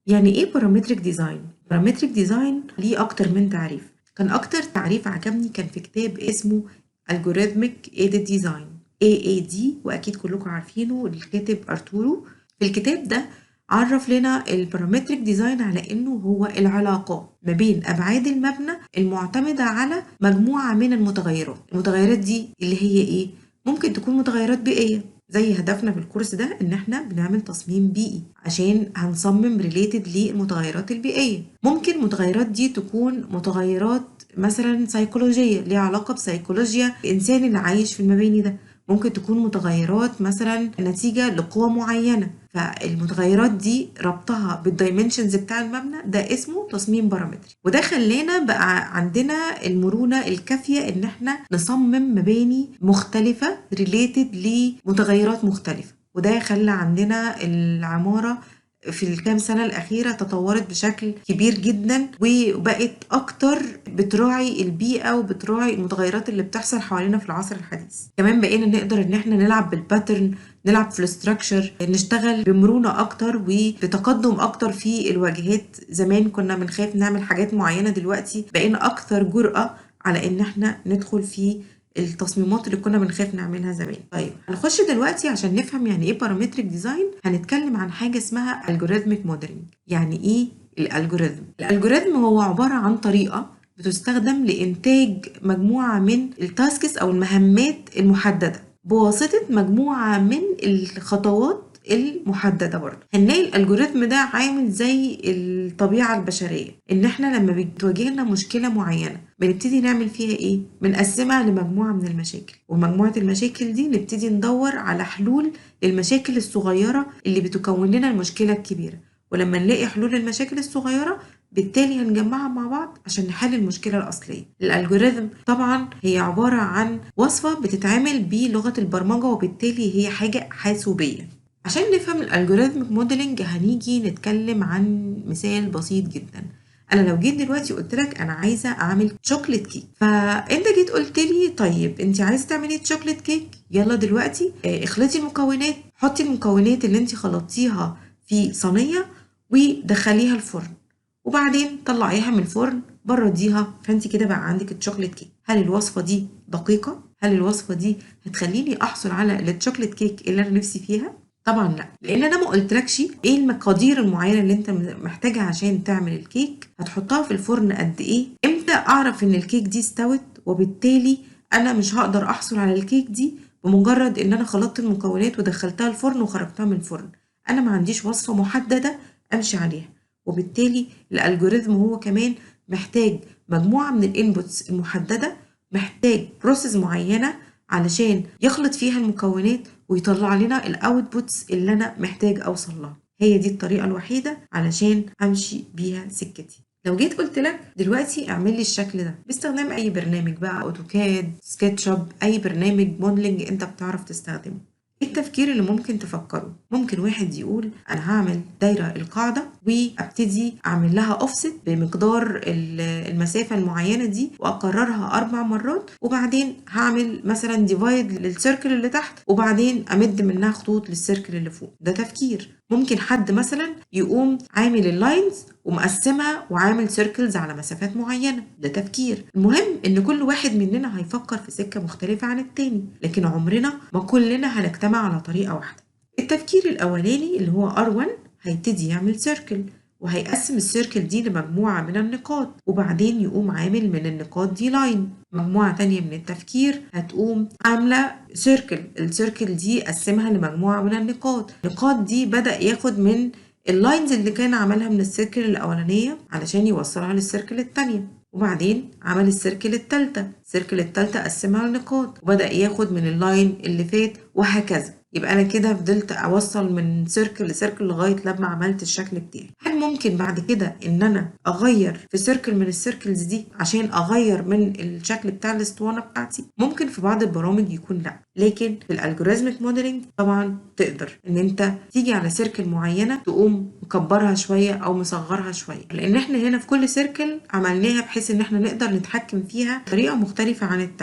يعني ايه بارامتريك ديزاين؟ بارامتريك ديزاين ليه اكتر من تعريف. كان اكتر تعريف عجبني كان في كتاب اسمه Algorithmic Aided Design AAD، واكيد كلكم عارفينه، الكاتب ارتورو. في الكتاب ده عرف لنا البارامتريك ديزاين على انه هو العلاقة ما بين ابعاد المبنى المعتمدة على مجموعة من المتغيرات دي اللي هي ايه؟ ممكن تكون متغيرات بيئية، زي هدفنا في الكورس ده ان احنا بنعمل تصميم بيئي عشان هنصمم ريليتد للمتغيرات البيئية. ممكن المتغيرات دي تكون متغيرات مثلا سيكولوجية ليها علاقة بسيكولوجيا الانسان اللي عايش في المباني ده. ممكن تكون متغيرات مثلا نتيجة لقوة معينة، فالمتغيرات دي ربطها بالدايمنشنز بتاع المبنى ده اسمه تصميم بارامتري. وده خلانا بقى عندنا المرونة الكافية ان احنا نصمم مباني مختلفة ريليتد لمتغيرات مختلفة. وده خلى عندنا العمارة في الكام سنة الأخيرة تطورت بشكل كبير جدا، وبقت أكتر بتراعي البيئة وبتراعي المتغيرات اللي بتحصل حوالينا في العصر الحديث. كمان بقينا نقدر إن احنا نلعب بالباترن، نلعب في الاستراكشر، نشتغل بمرونة أكتر وبتقدم أكتر في الواجهات. زمان كنا بنخاف نعمل حاجات معينة، دلوقتي بقينا أكتر جرأة على إن احنا ندخل في التصميمات اللي كنا بنخاف نعملها زمان. طيب هنخش دلوقتي عشان نفهم يعني ايه بارامتريك ديزاين، هنتكلم عن حاجه اسمها الجوريثميك موديلنج. يعني ايه الالجوريثم؟ الالجوريثم هو عباره عن طريقه بتستخدم لانتاج مجموعه من التاسكس او المهمات المحدده بواسطه مجموعه من الخطوات المحدده. برضه هنلاقي الالجوريثم ده عامل زي الطبيعه البشريه، ان احنا لما بتواجهنا مشكله معينه بنبتدي نعمل فيها ايه؟ بنقسمها لمجموعه من المشاكل، ومجموعه المشاكل دي نبتدي ندور على حلول للمشاكل الصغيره اللي بتكون لنا المشكله الكبيره. ولما نلاقي حلول المشاكل الصغيره بالتالي هنجمعها مع بعض عشان نحل المشكله الاصليه. الالجوريثم طبعا هي عباره عن وصفه بتتعمل بلغه البرمجه، وبالتالي هي حاجه حاسوبيه. عشان نفهم الالجوريثميك موديلنج هنيجي نتكلم عن مثال بسيط جدا. انا لو جيت دلوقتي قلت لك انا عايزه اعمل شوكليت كيك، فانت جيت قلت لي طيب انت عايزه تعملي شوكليت كيك، يلا دلوقتي اخلطي المكونات، حطي المكونات اللي انت خلطتيها في صينيه ودخليها الفرن، وبعدين طلعيها من الفرن برديها، فانت كده بقى عندك الشوكليت كيك. هل الوصفه دي دقيقه؟ هل الوصفه دي هتخليني احصل على الشوكليت كيك اللي انا نفسي فيها؟ طبعا لا، لان انا ما قلتلكش ايه المقادير المعينه اللي انت محتاجها عشان تعمل الكيك، هتحطها في الفرن قد ايه، امتى اعرف ان الكيك دي استوت. وبالتالي انا مش هقدر احصل على الكيك دي بمجرد ان انا خلطت المكونات ودخلتها الفرن وخرجتها من الفرن. انا ما عنديش وصفه محدده امشي عليها. وبالتالي الالجوريثم هو كمان محتاج مجموعه من الانبوتس المحدده، محتاج بروسيس معينه علشان يخلط فيها المكونات ويطلع لنا الاوتبوتس اللي انا محتاج اوصل لها. هي دي الطريقه الوحيده علشان امشي بيها سكتي. لو جيت قلت لك دلوقتي اعمل لي الشكل ده باستخدام اي برنامج بقى، اوتوكاد، سكتشب، اي برنامج موديلنج انت بتعرف تستخدمه، ايه التفكير اللي ممكن تفكره؟ ممكن واحد يقول انا هعمل دايره القاعده وابتدي اعمل لها اوفست بمقدار المسافه المعينه دي واكررها 4 مرات، وبعدين هعمل مثلا ديفايد للسيركل اللي تحت وبعدين امد منها خطوط للسيركل اللي فوق. ده تفكير. ممكن حد مثلا يقوم عامل اللاينز ومقسمها وعامل سيركلز على مسافات معينه. ده تفكير. المهم ان كل واحد مننا هيفكر في سكه مختلفه عن التاني، لكن عمرنا ما كلنا هنجتمع على طريقه واحده. التفكير الاولاني اللي هو R1 هيبتدي يعمل سيركل وهيقسم السيركل دي لمجموعة من النقاط، وبعدين يقوم عامل من النقاط دي لاين. مجموعة تانية من التفكير هتقوم عاملة سيركل، السيركل دي قسمها لمجموعة من النقاط دي بدأ ياخد من اللاينز اللي كان عملها من السيركل الأولانية علشان يوصلها للسيركل التانية، وبعدين عمل السيركل التالتة قسمها لنقاط وبدأ ياخد من اللاين اللي فات، وهكذا. يبقى انا كده فضلت اوصل من سيركل لسيركل لغايه لما عملت الشكل بتاعي. هل ممكن بعد كده ان انا اغير في سيركل من السيركلز دي عشان اغير من الشكل بتاع الاسطوانه بتاعتي؟ ممكن في بعض البرامج يكون لا، لكن في الالجوريزميك موديلنج طبعا تقدر ان انت تيجي على سيركل معينه تقوم مكبرها شويه او مصغرها شويه، لان احنا هنا في كل سيركل عملناها بحيث ان احنا نقدر نتحكم فيها بطريقه مختلفه عن التانية.